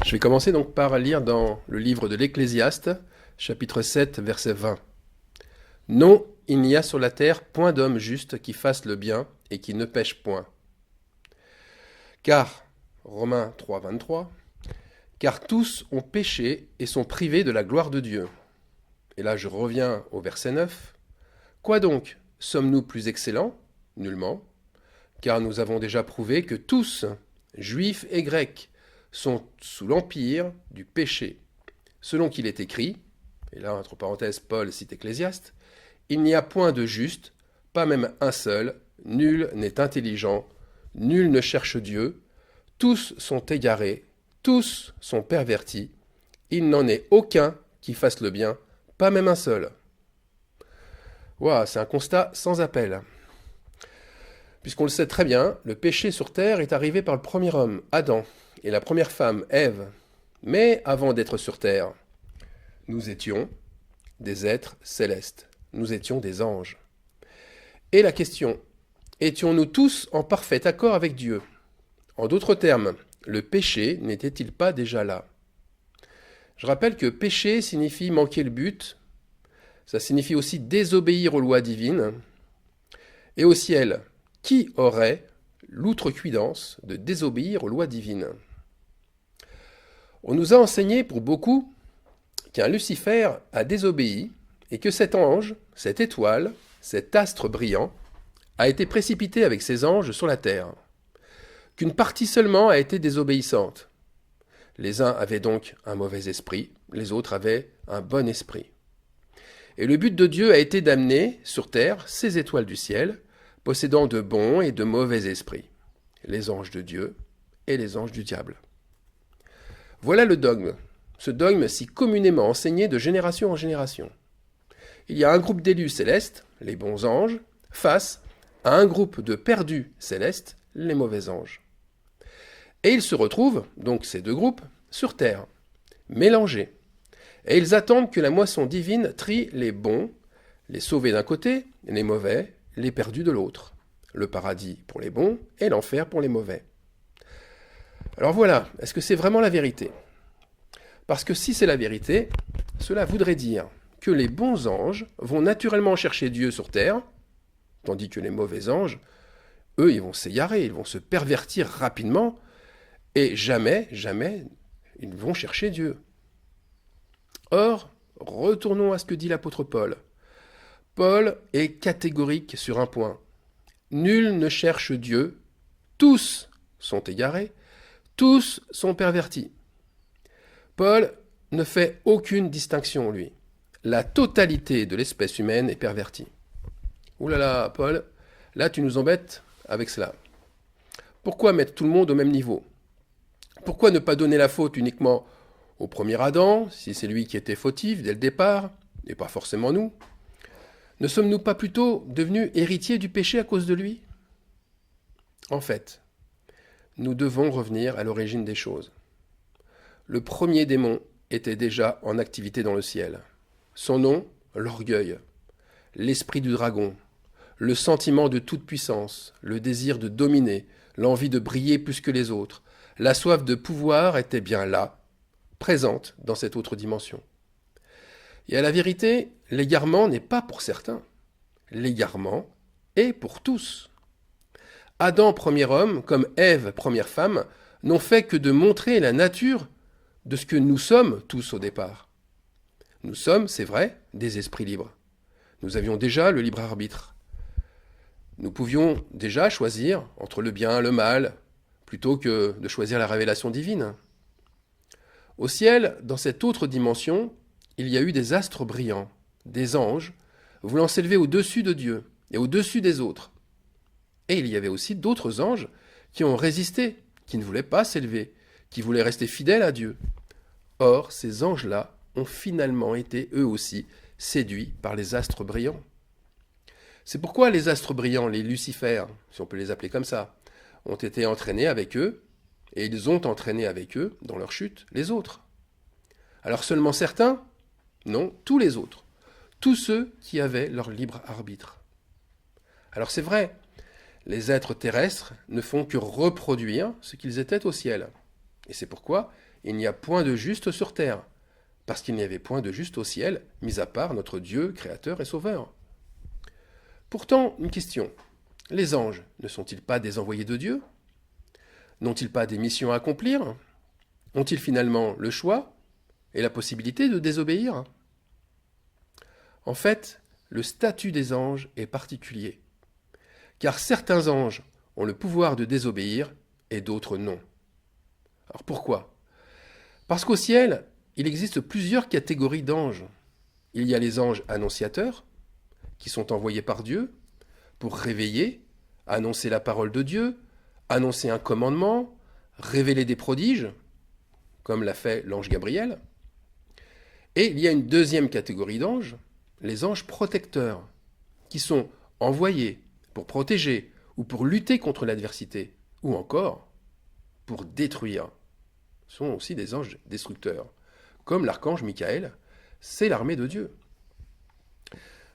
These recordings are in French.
Je vais commencer donc par lire dans le livre de l'Ecclésiaste, chapitre 7, verset 20. Non, il n'y a sur la terre point d'homme juste qui fasse le bien et qui ne pêche point. Car, Romains 3, 23, car tous ont péché et sont privés de la gloire de Dieu. Et là je reviens au verset 9. Quoi donc? Sommes-nous plus excellents? Nullement. Car nous avons déjà prouvé que tous, juifs et grecs, sont sous l'empire du péché. Selon qu'il est écrit, et là entre parenthèses Paul cite Ecclésiaste, il n'y a point de juste, pas même un seul, nul n'est intelligent, nul ne cherche Dieu, tous sont égarés, tous sont pervertis, il n'en est aucun qui fasse le bien, pas même un seul. Waouh, c'est un constat sans appel. Puisqu'on le sait très bien, le péché sur terre est arrivé par le premier homme, Adam, et la première femme, Ève. Mais avant d'être sur terre, nous étions des êtres célestes, nous étions des anges. Et la question, étions-nous tous en parfait accord avec Dieu? En d'autres termes, le péché n'était-il pas déjà là? Je rappelle que péché signifie manquer le but, ça signifie aussi désobéir aux lois divines. Et au ciel, qui aurait l'outrecuidance de désobéir aux lois divines? On nous a enseigné pour beaucoup qu'un Lucifer a désobéi et que cet ange, cette étoile, cet astre brillant, a été précipité avec ses anges sur la terre. Qu'une partie seulement a été désobéissante. Les uns avaient donc un mauvais esprit, les autres avaient un bon esprit. Et le but de Dieu a été d'amener sur terre ces étoiles du ciel, possédant de bons et de mauvais esprits, les anges de Dieu et les anges du diable. Voilà le dogme, ce dogme si communément enseigné de génération en génération. Il y a un groupe d'élus célestes, les bons anges, face à un groupe de perdus célestes, les mauvais anges. Et ils se retrouvent, donc ces deux groupes, sur terre, mélangés. Et ils attendent que la moisson divine trie les bons, les sauvés d'un côté, les mauvais, les perdus de l'autre. Le paradis pour les bons et l'enfer pour les mauvais. Alors voilà, est-ce que c'est vraiment la vérité? Parce que si c'est la vérité, cela voudrait dire que les bons anges vont naturellement chercher Dieu sur terre, tandis que les mauvais anges, eux, ils vont s'égarer, ils vont se pervertir rapidement, et jamais, jamais, ils vont chercher Dieu. Or, retournons à ce que dit l'apôtre Paul. Paul est catégorique sur un point. Nul ne cherche Dieu, tous sont égarés, tous sont pervertis. Paul ne fait aucune distinction, lui. La totalité de l'espèce humaine est pervertie. Ouh là là, Paul, là tu nous embêtes avec cela. Pourquoi mettre tout le monde au même niveau? Pourquoi ne pas donner la faute uniquement au premier Adam, si c'est lui qui était fautif dès le départ, et pas forcément nous? Ne sommes-nous pas plutôt devenus héritiers du péché à cause de lui? En fait, nous devons revenir à l'origine des choses. Le premier démon était déjà en activité dans le ciel. Son nom, l'orgueil, l'esprit du dragon, le sentiment de toute puissance, le désir de dominer, l'envie de briller plus que les autres, la soif de pouvoir était bien là, présente dans cette autre dimension. Et à la vérité, l'égarement n'est pas pour certains. L'égarement est pour tous. Adam, premier homme, comme Ève, première femme, n'ont fait que de montrer la nature de ce que nous sommes tous au départ. Nous sommes, c'est vrai, des esprits libres. Nous avions déjà le libre arbitre. Nous pouvions déjà choisir entre le bien et le mal, plutôt que de choisir la révélation divine. Au ciel, dans cette autre dimension, il y a eu des astres brillants, des anges, voulant s'élever au-dessus de Dieu et au-dessus des autres. Et il y avait aussi d'autres anges qui ont résisté, qui ne voulaient pas s'élever, qui voulaient rester fidèles à Dieu. Or, ces anges-là ont finalement été, eux aussi, séduits par les astres brillants. C'est pourquoi les astres brillants, les Lucifères, si on peut les appeler comme ça, ont été entraînés avec eux, et ils ont entraîné avec eux, dans leur chute, les autres. Alors seulement certains? Non, tous les autres. Tous ceux qui avaient leur libre arbitre. Alors c'est vrai, les êtres terrestres ne font que reproduire ce qu'ils étaient au ciel. Et c'est pourquoi il n'y a point de juste sur terre, parce qu'il n'y avait point de juste au ciel, mis à part notre Dieu, Créateur et Sauveur. Pourtant, une question. Les anges ne sont-ils pas des envoyés de Dieu? N'ont-ils pas des missions à accomplir? Ont-ils finalement le choix et la possibilité de désobéir? En fait, le statut des anges est particulier, car certains anges ont le pouvoir de désobéir et d'autres non. Alors pourquoi? Parce qu'au ciel, il existe plusieurs catégories d'anges. Il y a les anges annonciateurs, qui sont envoyés par Dieu pour réveiller, annoncer la parole de Dieu, annoncer un commandement, révéler des prodiges, comme l'a fait l'ange Gabriel. Et il y a une deuxième catégorie d'anges, les anges protecteurs, qui sont envoyés pour protéger ou pour lutter contre l'adversité, ou encore pour détruire. Ce sont aussi des anges destructeurs, comme l'archange Michael, c'est l'armée de Dieu.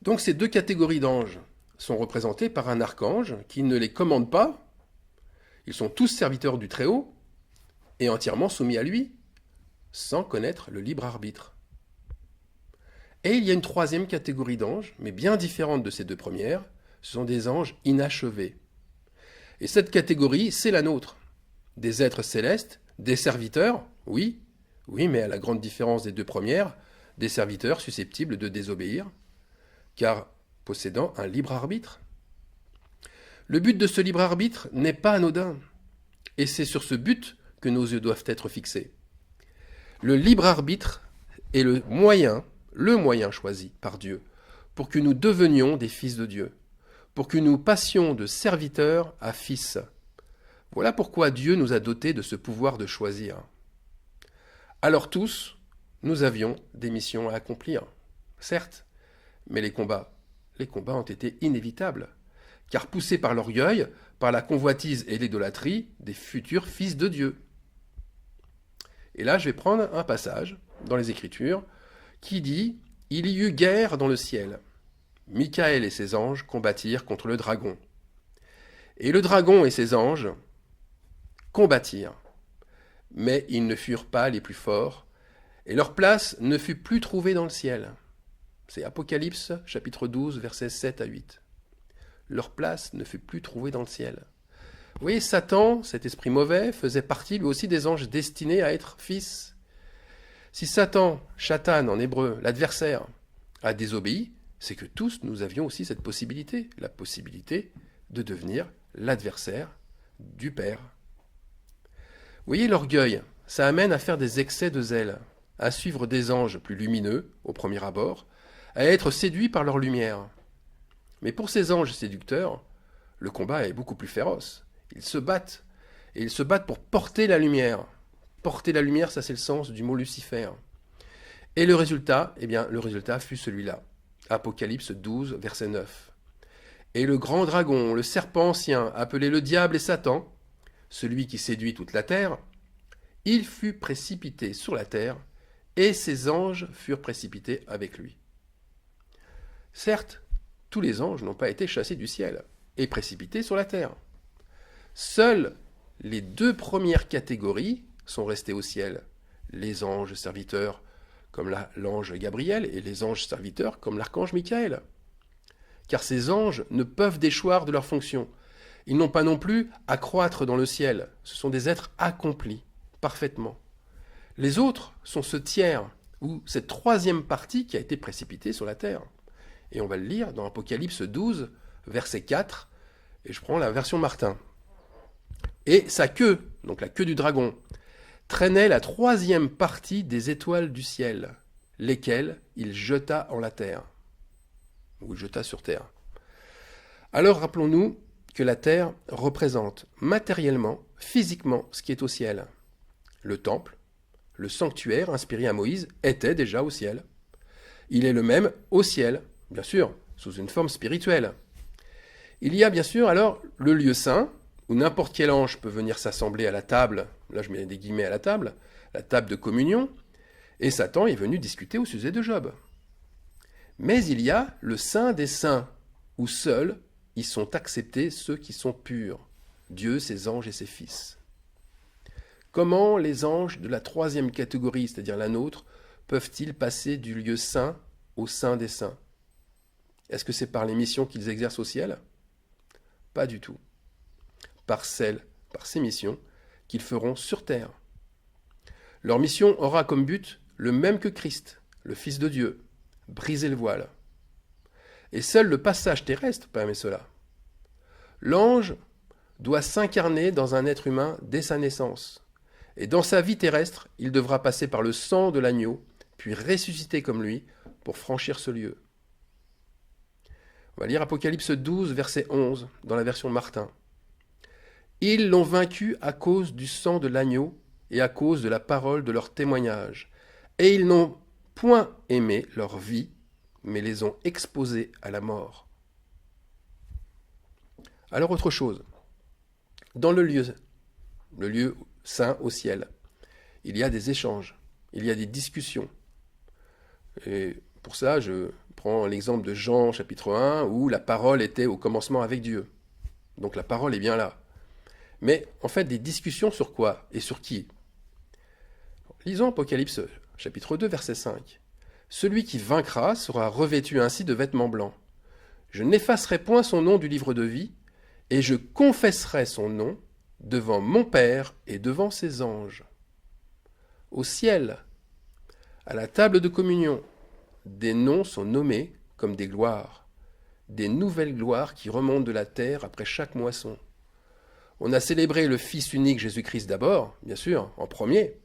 Donc ces deux catégories d'anges sont représentées par un archange qui ne les commande pas. Ils sont tous serviteurs du Très-Haut et entièrement soumis à lui, sans connaître le libre arbitre. Et il y a une troisième catégorie d'anges, mais bien différente de ces deux premières, ce sont des anges inachevés. Et cette catégorie, c'est la nôtre. Des êtres célestes, des serviteurs, oui, mais à la grande différence des deux premières, des serviteurs susceptibles de désobéir, car possédant un libre arbitre. Le but de ce libre arbitre n'est pas anodin, et c'est sur ce but que nos yeux doivent être fixés. Le libre arbitre est le moyen choisi par Dieu pour que nous devenions des fils de Dieu, pour que nous passions de serviteurs à fils. Voilà pourquoi Dieu nous a dotés de ce pouvoir de choisir. Alors tous, nous avions des missions à accomplir, certes, mais les combats ont été inévitables, car poussés par l'orgueil, par la convoitise et l'idolâtrie des futurs fils de Dieu. Et là, je vais prendre un passage dans les Écritures qui dit « Il y eut guerre dans le ciel. Michael et ses anges combattirent contre le dragon. Et le dragon et ses anges combattirent. Mais ils ne furent pas les plus forts, et leur place ne fut plus trouvée dans le ciel. » C'est Apocalypse, chapitre 12, versets 7 à 8. Leur place ne fut plus trouvée dans le ciel. Vous voyez, Satan, cet esprit mauvais, faisait partie lui aussi des anges destinés à être fils. Si Satan, Shatan en hébreu, l'adversaire, a désobéi, c'est que tous nous avions aussi cette possibilité, la possibilité de devenir l'adversaire du Père. Vous voyez, l'orgueil, ça amène à faire des excès de zèle, à suivre des anges plus lumineux, au premier abord, à être séduits par leur lumière. Mais pour ces anges séducteurs, le combat est beaucoup plus féroce. Ils se battent, et ils se battent pour porter la lumière. Porter la lumière, ça c'est le sens du mot Lucifer. Et le résultat, le résultat fut celui-là. Apocalypse 12, verset 9. Et le grand dragon, le serpent ancien, appelé le diable et Satan, celui qui séduit toute la terre, il fut précipité sur la terre, et ses anges furent précipités avec lui. Certes, tous les anges n'ont pas été chassés du ciel et précipités sur la terre. Seules les deux premières catégories sont restées au ciel. Les anges serviteurs comme l'ange Gabriel et les anges serviteurs comme l'archange Michael. Car ces anges ne peuvent déchoir de leur fonction. Ils n'ont pas non plus à croître dans le ciel. Ce sont des êtres accomplis, parfaitement. Les autres sont ce tiers, ou cette troisième partie qui a été précipitée sur la terre. Et on va le lire dans Apocalypse 12, verset 4, et je prends la version Martin. Et sa queue, donc la queue du dragon, traînait la troisième partie des étoiles du ciel, lesquelles il jeta en la terre, ou il jeta sur terre. Alors rappelons-nous que la terre représente matériellement, physiquement, ce qui est au ciel. Le temple, le sanctuaire inspiré à Moïse, était déjà au ciel. Il est le même au ciel, bien sûr, sous une forme spirituelle. Il y a bien sûr alors le lieu saint, où n'importe quel ange peut venir s'assembler à la table, là je mets des guillemets à la table de communion, et Satan est venu discuter au sujet de Job. Mais il y a le saint des saints, où seuls y sont acceptés ceux qui sont purs, Dieu, ses anges et ses fils. Comment les anges de la troisième catégorie, c'est-à-dire la nôtre, peuvent-ils passer du lieu saint au saint des saints? Est-ce que c'est par les missions qu'ils exercent au ciel? Pas du tout. Par ces missions qu'ils feront sur terre. Leur mission aura comme but le même que Christ, le Fils de Dieu, briser le voile. Et seul le passage terrestre permet cela. L'ange doit s'incarner dans un être humain dès sa naissance. Et dans sa vie terrestre, il devra passer par le sang de l'agneau, puis ressusciter comme lui pour franchir ce lieu. On va lire Apocalypse 12, verset 11, dans la version Martin. Ils l'ont vaincu à cause du sang de l'agneau et à cause de la parole de leur témoignage. Et ils n'ont point aimé leur vie, mais les ont exposés à la mort. Alors autre chose. Dans le lieu saint au ciel, il y a des échanges, il y a des discussions. Et pour ça, je prends l'exemple de Jean chapitre 1, où la parole était au commencement avec Dieu. Donc la parole est bien là. Mais en fait, des discussions sur quoi et sur qui? Lisons Apocalypse chapitre 2, verset 5. Celui qui vaincra sera revêtu ainsi de vêtements blancs. Je n'effacerai point son nom du livre de vie, et je confesserai son nom devant mon Père et devant ses anges. Au ciel, à la table de communion, des noms sont nommés comme des gloires, des nouvelles gloires qui remontent de la terre après chaque moisson. On a célébré le Fils unique Jésus-Christ d'abord, bien sûr, en premier,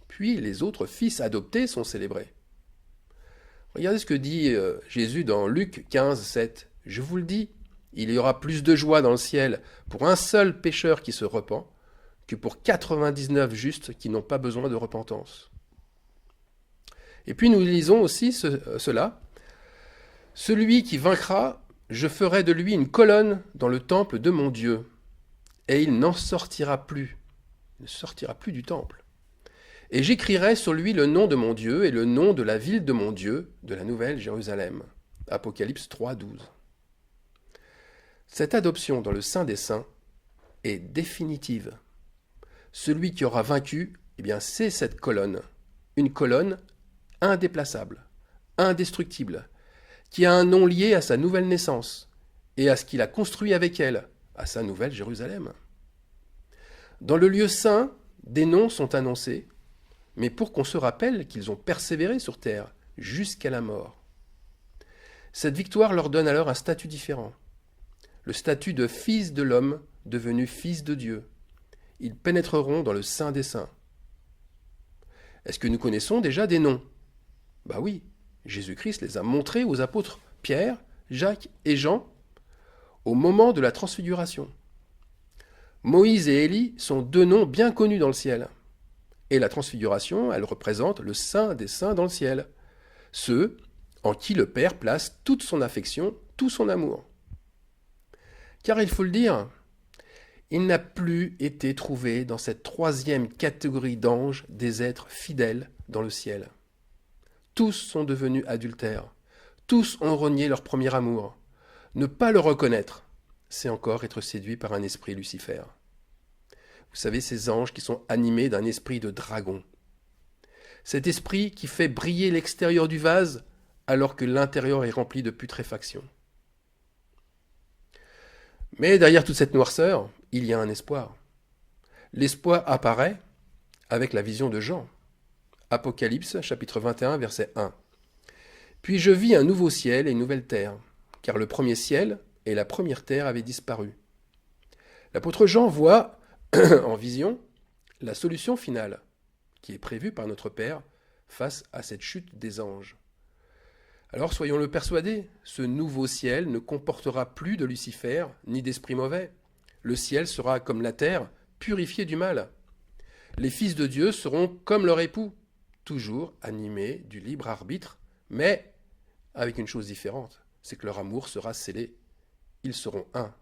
puis les autres fils adoptés sont célébrés. Regardez ce que dit Jésus dans Luc 15, 7. Je vous le dis, il y aura plus de joie dans le ciel pour un seul pécheur qui se repent que pour 99 justes qui n'ont pas besoin de repentance. Et puis nous lisons aussi cela. Celui qui vaincra, je ferai de lui une colonne dans le temple de mon Dieu, et il n'en sortira plus. Il ne sortira plus du temple. Et j'écrirai sur lui le nom de mon Dieu et le nom de la ville de mon Dieu, de la nouvelle Jérusalem. Apocalypse 3, 12. Cette adoption dans le Saint des Saints est définitive. Celui qui aura vaincu, eh bien, c'est cette colonne. Une colonne indéplaçable, indestructible, qui a un nom lié à sa nouvelle naissance et à ce qu'il a construit avec elle, à sa nouvelle Jérusalem. Dans le lieu saint, des noms sont annoncés, mais pour qu'on se rappelle qu'ils ont persévéré sur terre jusqu'à la mort. Cette victoire leur donne alors un statut différent, le statut de fils de l'homme devenu fils de Dieu. Ils pénétreront dans le Saint des Saints. Est-ce que nous connaissons déjà des noms? Ben oui, Jésus-Christ les a montrés aux apôtres Pierre, Jacques et Jean au moment de la transfiguration. Moïse et Élie sont deux noms bien connus dans le ciel. Et la transfiguration, elle représente le Saint des Saints dans le ciel, ceux en qui le Père place toute son affection, tout son amour. Car il faut le dire, il n'a plus été trouvé dans cette troisième catégorie d'anges des êtres fidèles dans le ciel. Tous sont devenus adultères, tous ont renié leur premier amour. Ne pas le reconnaître, c'est encore être séduit par un esprit Lucifer. Vous savez, ces anges qui sont animés d'un esprit de dragon. Cet esprit qui fait briller l'extérieur du vase alors que l'intérieur est rempli de putréfaction. Mais derrière toute cette noirceur, il y a un espoir. L'espoir apparaît avec la vision de Jean. Apocalypse, chapitre 21, verset 1. Puis je vis un nouveau ciel et une nouvelle terre, car le premier ciel et la première terre avaient disparu. L'apôtre Jean voit en vision la solution finale qui est prévue par notre Père face à cette chute des anges. Alors soyons-le persuadés, ce nouveau ciel ne comportera plus de Lucifer ni d'esprit mauvais. Le ciel sera comme la terre, purifié du mal. Les fils de Dieu seront comme leur époux, toujours animés du libre arbitre, mais avec une chose différente, c'est que leur amour sera scellé. Ils seront un.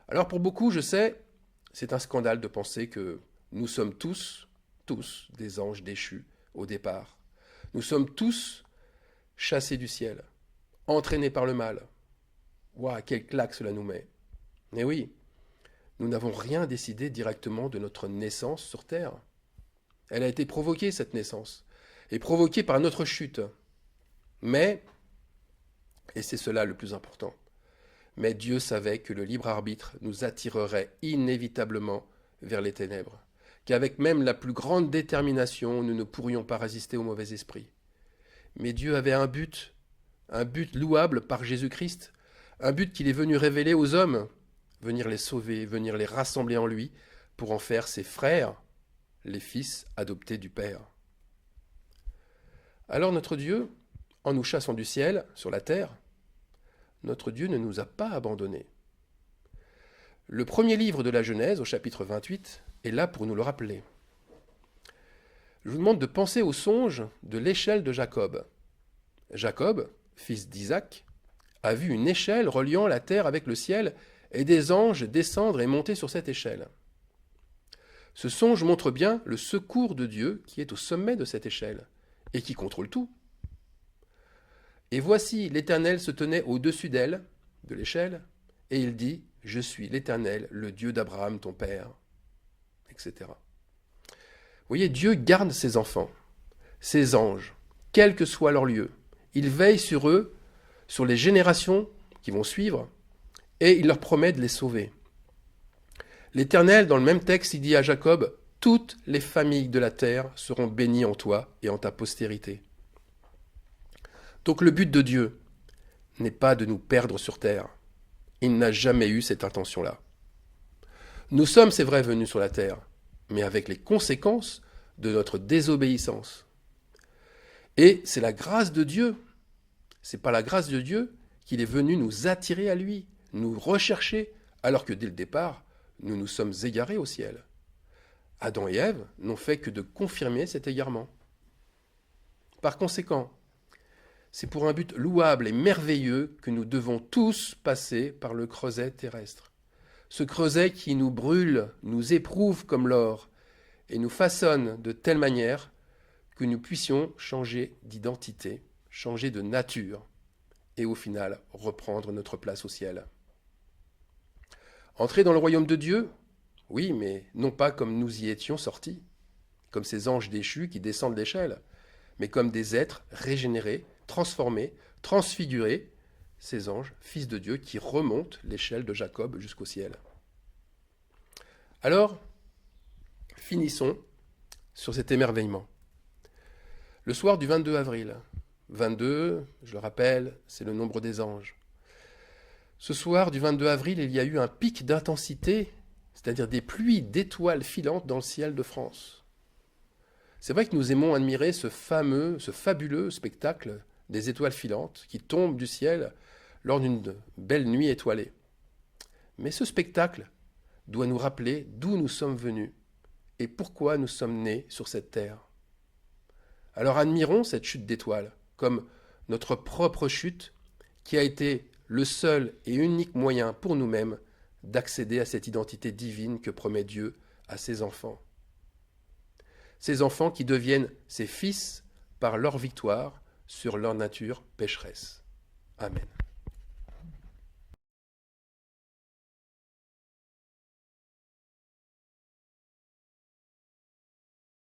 Alors pour beaucoup, je sais, c'est un scandale de penser que nous sommes tous des anges déchus au départ. Nous sommes tous chassés du ciel, entraînés par le mal. Ouah, quelle claque cela nous met. Mais oui, Nous n'avons rien décidé directement de notre naissance sur terre. Elle a été provoquée, cette naissance, et provoquée par notre chute. Mais, et c'est cela le plus important, mais Dieu savait que le libre arbitre nous attirerait inévitablement vers les ténèbres, qu'avec même la plus grande détermination, nous ne pourrions pas résister au mauvais esprit. Mais Dieu avait un but louable par Jésus-Christ, un but qu'il est venu révéler aux hommes, venir les sauver, venir les rassembler en lui, pour en faire ses frères, les fils adoptés du Père. Alors notre Dieu, en nous chassant du ciel, sur la terre, notre Dieu ne nous a pas abandonnés. Le premier livre de la Genèse, au chapitre 28, est là pour nous le rappeler. Je vous demande de penser au songe de l'échelle de Jacob. Jacob, fils d'Isaac, a vu une échelle reliant la terre avec le ciel et des anges descendre et monter sur cette échelle. Ce songe montre bien le secours de Dieu qui est au sommet de cette échelle et qui contrôle tout. Et voici, l'Éternel se tenait au-dessus d'elle, de l'échelle, et il dit, « Je suis l'Éternel, le Dieu d'Abraham, ton père. » etc. Vous voyez, Dieu garde ses enfants, ses anges, quel que soit leur lieu. Il veille sur eux, sur les générations qui vont suivre, et il leur promet de les sauver. L'Éternel, dans le même texte, il dit à Jacob, « Toutes les familles de la terre seront bénies en toi et en ta postérité. » Donc le but de Dieu n'est pas de nous perdre sur terre. Il n'a jamais eu cette intention-là. Nous sommes, c'est vrai, venus sur la terre, mais avec les conséquences de notre désobéissance. Et c'est la grâce de Dieu, c'est par la grâce de Dieu qu'il est venu nous attirer à lui, nous rechercher, alors que dès le départ, nous nous sommes égarés au ciel. Adam et Ève n'ont fait que de confirmer cet égarement. Par conséquent, c'est pour un but louable et merveilleux que nous devons tous passer par le creuset terrestre. Ce creuset qui nous brûle, nous éprouve comme l'or et nous façonne de telle manière que nous puissions changer d'identité, changer de nature et au final reprendre notre place au ciel. Entrer dans le royaume de Dieu, oui, mais non pas comme nous y étions sortis, comme ces anges déchus qui descendent l'échelle, mais comme des êtres régénérés, transformés, transfigurés, ces anges, fils de Dieu, qui remontent l'échelle de Jacob jusqu'au ciel. Alors, finissons sur cet émerveillement. Le soir du 22 avril, 22, je le rappelle, c'est le nombre des anges. Ce soir du 22 avril, il y a eu un pic d'intensité, c'est-à-dire des pluies d'étoiles filantes dans le ciel de France. C'est vrai que nous aimons admirer ce fabuleux spectacle des étoiles filantes qui tombent du ciel lors d'une belle nuit étoilée. Mais ce spectacle doit nous rappeler d'où nous sommes venus et pourquoi nous sommes nés sur cette terre. Alors admirons cette chute d'étoiles comme notre propre chute qui a été le seul et unique moyen pour nous-mêmes d'accéder à cette identité divine que promet Dieu à ses enfants. Ces enfants qui deviennent ses fils par leur victoire sur leur nature pécheresse. Amen.